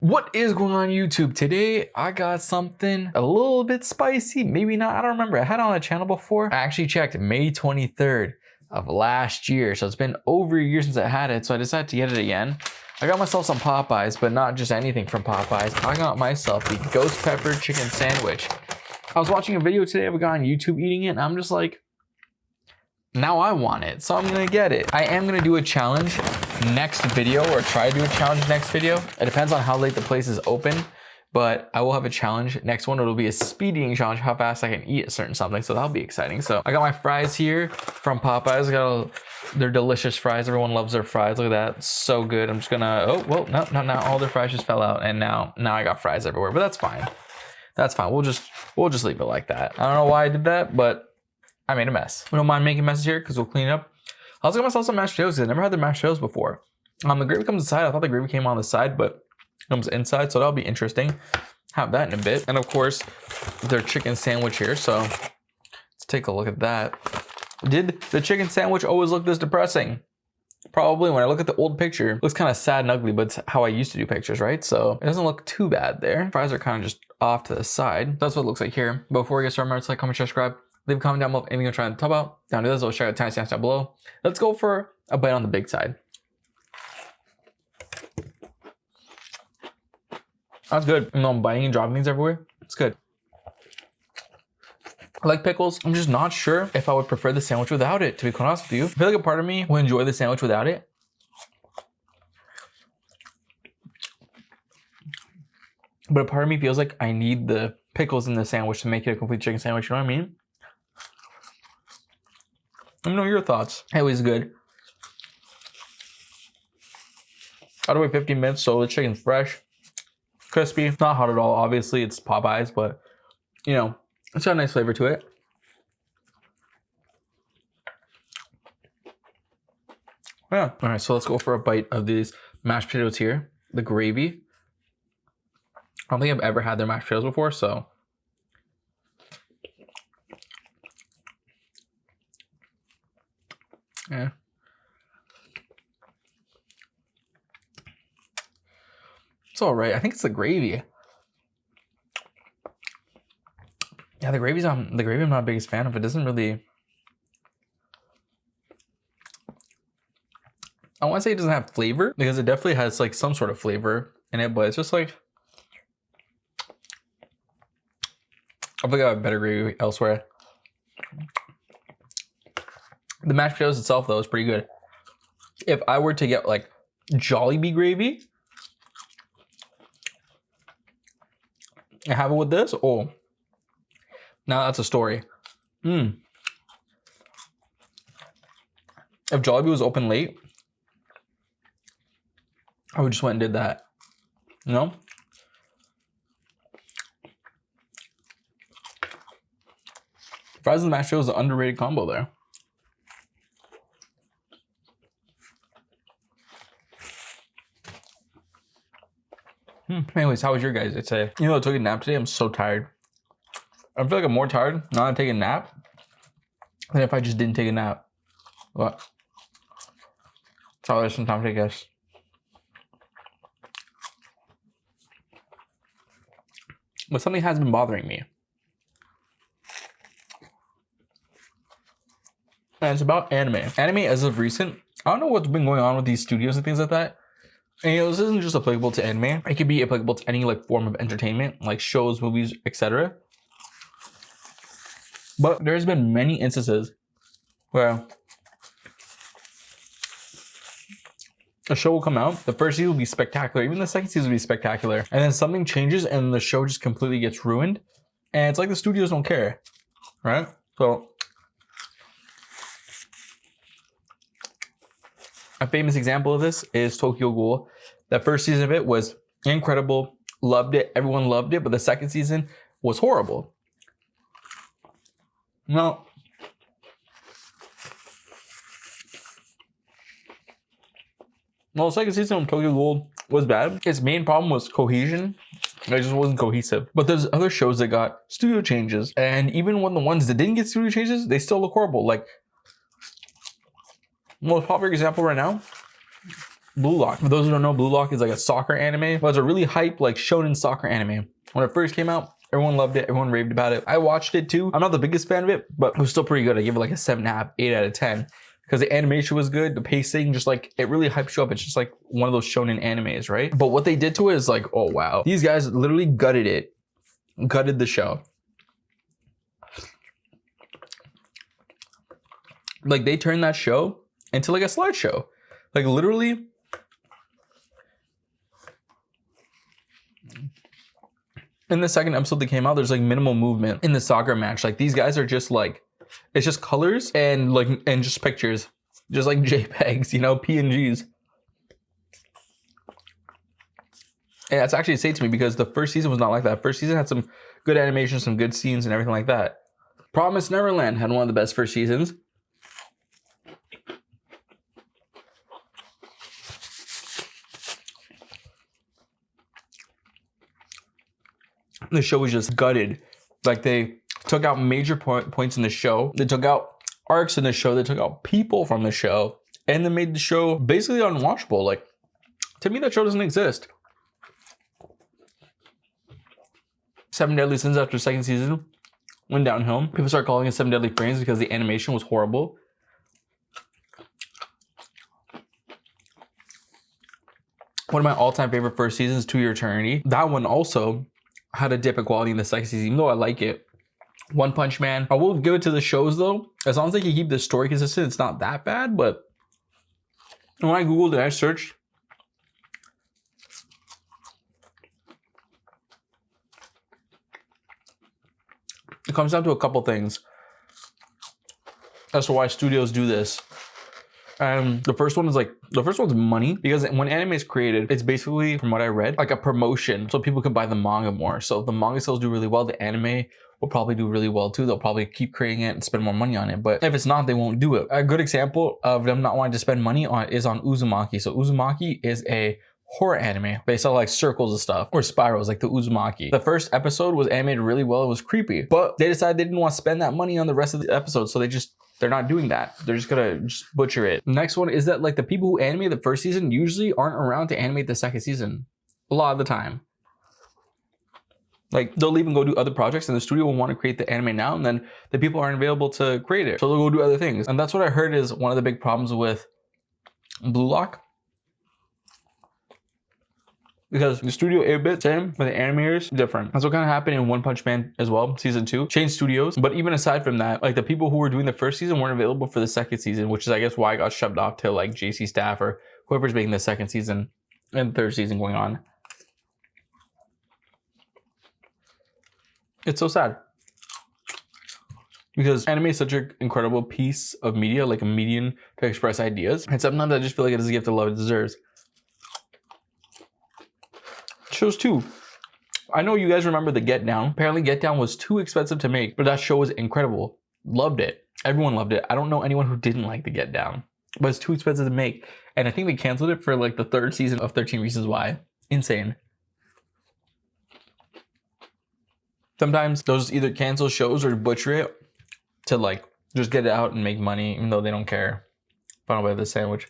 What is going on YouTube? Today I got something a little bit spicy, maybe not, I don't remember. I had it on the channel before. I actually checked May 23rd of last year, so it's been over a year since I had it, so I decided to get it again. I got myself some Popeyes, but not just anything from Popeyes. I got myself the ghost pepper chicken sandwich. I was watching a video today of a guy on YouTube eating it, and I'm just like, now I want it, so I'm gonna get it. I am gonna do a challenge next video, or try to do a challenge next video. It depends on how late the place is open, but I will have a challenge. Next one, it'll be a speed eating challenge, how fast I can eat a certain something, so that'll be exciting. So I got my fries here from Popeyes. I got their delicious fries. Everyone loves their fries. Look at that, so good. I'm just gonna, oh, well, no, all their fries just fell out, and now I got fries everywhere, but that's fine. That's fine, we'll just leave it like that. I don't know why I did that, but I made a mess. We don't mind making messes here because we'll clean it up. I also got myself some mashed potatoes. I never had the mashed potatoes before. The gravy comes inside. I thought the gravy came on the side, but it comes inside, so that'll be interesting. Have that in a bit. And of course, their chicken sandwich here. So let's take a look at that. Did the chicken sandwich always look this depressing? Probably. When I look at the old picture, it looks kind of sad and ugly, but it's how I used to do pictures, right? So it doesn't look too bad there. Fries are kind of just off to the side. That's what it looks like here. Before we get started, remember to like, comment, share, subscribe. Leave a comment down below if anything you're trying to talk about. Down to this, I'll check out the timestamps down below. Let's go for a bite on the big side. That's good. You know, I'm biting and dropping things everywhere. It's good. I like pickles. I'm just not sure if I would prefer the sandwich without it, to be quite honest with you. I feel like a part of me will enjoy the sandwich without it. But a part of me feels like I need the pickles in the sandwich to make it a complete chicken sandwich. You know what I mean? Let me know your thoughts. Anyways, good. I'd wait 15 minutes, so the chicken's fresh, crispy, not hot at all. Obviously, it's Popeyes, but you know, it's got a nice flavor to it. Yeah. All right, so let's go for a bite of these mashed potatoes here. The gravy. I don't think I've ever had their mashed potatoes before, so. Yeah. It's all right. I think it's the gravy. Yeah, the gravy I'm not the biggest fan of. It doesn't really. I want to say it doesn't have flavor, because it definitely has like some sort of flavor in it, but it's just like, I think I have better gravy elsewhere. The mashed potatoes itself, though, is pretty good. If I were to get like Jollibee gravy and have it with this, oh, now that's a story. If Jollibee was open late, I would just went and did that. You know? Fries and mashed potatoes is an underrated combo there. Anyways, how was your guys' day today? You know, I took a nap today. I'm so tired. I feel like I'm more tired now I'm taking a nap than if I just didn't take a nap. What? It's all there's some time to guess. But something has been bothering me. And it's about anime. Anime, as of recent, I don't know what's been going on with these studios and things like that. And you know, this isn't just applicable to anime. It could be applicable to any like form of entertainment, like shows, movies, etc. But there's been many instances where a show will come out, the first season will be spectacular, even the second season will be spectacular, and then something changes and the show just completely gets ruined. And it's like the studios don't care, right? So a famous example of this is Tokyo Ghoul. The first season of it was incredible, loved it, everyone loved it, but the second season was horrible. No. Well, the second season of Tokyo Ghoul was bad. Its main problem was cohesion. It just wasn't cohesive. But there's other shows that got studio changes, and even when the ones that didn't get studio changes, they still look horrible. Like, most popular example right now, Blue Lock. For those who don't know, Blue Lock is like a soccer anime, but it's a really hype like shonen soccer anime. When it first came out, everyone loved it. Everyone raved about it. I watched it too. I'm not the biggest fan of it, but it was still pretty good. I give it like a 7.5, 8 out of 10. Because the animation was good, the pacing, just like, it really hypes you up. It's just like one of those shonen animes, right? But what they did to it is like, oh wow. These guys literally gutted it. Gutted the show. Like they turned that show into like a slideshow. Like literally. In the second episode that came out, there's like minimal movement in the soccer match. Like these guys are just like, it's just colors and just pictures, just like JPEGs, you know, PNGs. And that's actually insane to me because the first season was not like that. First season had some good animation, some good scenes and everything like that. Promised Neverland had one of the best first seasons. The show was just gutted. Like they took out major points in the show. They took out arcs in the show. They took out people from the show. And they made the show basically unwatchable. Like, to me, that show doesn't exist. 7 Deadly Sins after second season went downhill. People started calling it 7 Deadly Frames because the animation was horrible. One of my all-time favorite first seasons, To Your Eternity. That one also had a dip in quality in the second season, even though I like it. One Punch Man. I will give it to the shows though. As long as they can keep the story consistent, it's not that bad. But when I Googled it, I searched. It comes down to a couple things as to why studios do this. And the first one is like, the first one's money, because when anime is created, it's basically, from what I read, like a promotion so people can buy the manga more. So if the manga sales do really well, the anime will probably do really well too. They'll probably keep creating it and spend more money on it. But if it's not, they won't do it. A good example of them not wanting to spend money on is on Uzumaki. So Uzumaki is a horror anime based on like circles and stuff, or spirals, like the Uzumaki. The first episode was animated really well. It was creepy, but they decided they didn't want to spend that money on the rest of the episodes. So they're not doing that. They're just gonna butcher it. Next one is that like the people who animate the first season usually aren't around to animate the second season. A lot of the time. Like they'll even go do other projects and the studio will want to create the anime now, and then the people aren't available to create it. So they'll go do other things. And that's what I heard is one of the big problems with Blue Lock. Because the studio 8-bit, same, but the animators, different. That's what kind of happened in One Punch Man as well, season 2. Changed studios. But even aside from that, like the people who were doing the first season weren't available for the second season, which is I guess why I got shoved off to like JC staff or whoever's making the second season and third season going on. It's so sad. Because anime is such an incredible piece of media, like a medium to express ideas. And sometimes I just feel like it doesn't get the love it deserves. Shows too. I know you guys remember the Get Down. Apparently Get Down was too expensive to make, but that show was incredible. Loved it. Everyone loved it. I don't know anyone who didn't like the Get Down, but it's too expensive to make. And I think they canceled it for like the third season of 13 Reasons Why. Insane. Sometimes they'll just either cancel shows or butcher it to like just get it out and make money, even though they don't care. Final bite of the sandwich.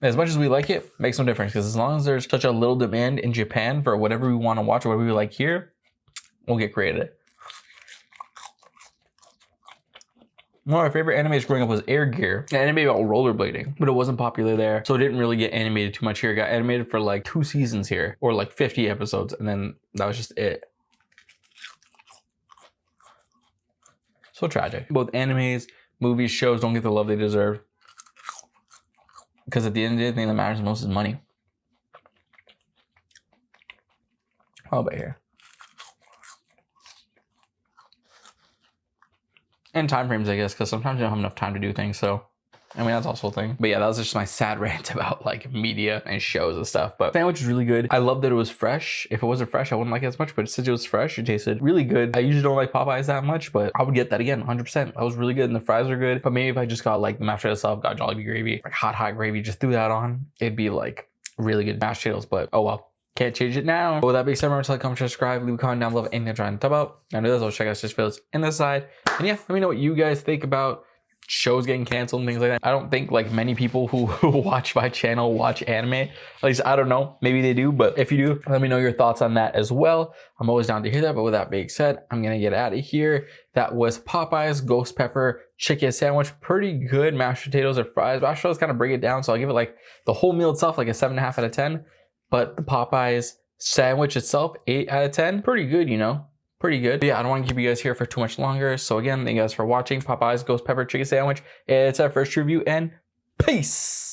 As much as we like it, makes no difference, because as long as there's such a little demand in Japan for whatever we want to watch or whatever we like here, we'll get creative. One of my favorite animes growing up was Air Gear, an anime about rollerblading, but it wasn't popular there, so it didn't really get animated too much here. It got animated for like 2 seasons here, or like 50 episodes, and then that was just it. So tragic. Both animes, movies, shows don't get the love they deserve. Because at the end of the day, the thing that matters the most is money. How about here? And time frames, I guess, because sometimes you don't have enough time to do things, so I mean, that's also a thing. But yeah, that was just my sad rant about like media and shows and stuff. But sandwich is really good. I love that it was fresh. If it wasn't fresh, I wouldn't like it as much, but since it was fresh, it tasted really good. I usually don't like Popeyes that much, but I would get that again, 100%. That was really good, and the fries are good. But maybe if I just got like the mashed potatoes itself, got Jollibee gravy, like hot gravy, just threw that on, it'd be like really good mashed potatoes, but oh well. Can't change it now. But with that being said, remember to like, comment, subscribe, leave a comment down below of anything I'm trying to talk about. And as always, check out just feels in the side. And yeah, let me know what you guys think about shows getting canceled and things like that. I don't think like many people who watch my channel watch anime. At least I don't know, maybe they do, but if you do, let me know your thoughts on that as well. I'm always down to hear that. But with that being said, I'm gonna get out of here. That was Popeyes ghost pepper chicken sandwich. Pretty good mashed potatoes or fries. Mashed potatoes kind of bring it down, so I'll give it like the whole meal itself like a 7.5 out of 10. But the Popeyes sandwich itself, 8 out of 10. Pretty good, you know. Pretty good. But yeah, I don't want to keep you guys here for too much longer. So again, thank you guys for watching Popeyes Ghost Pepper Chicken Sandwich. It's our first review, and peace.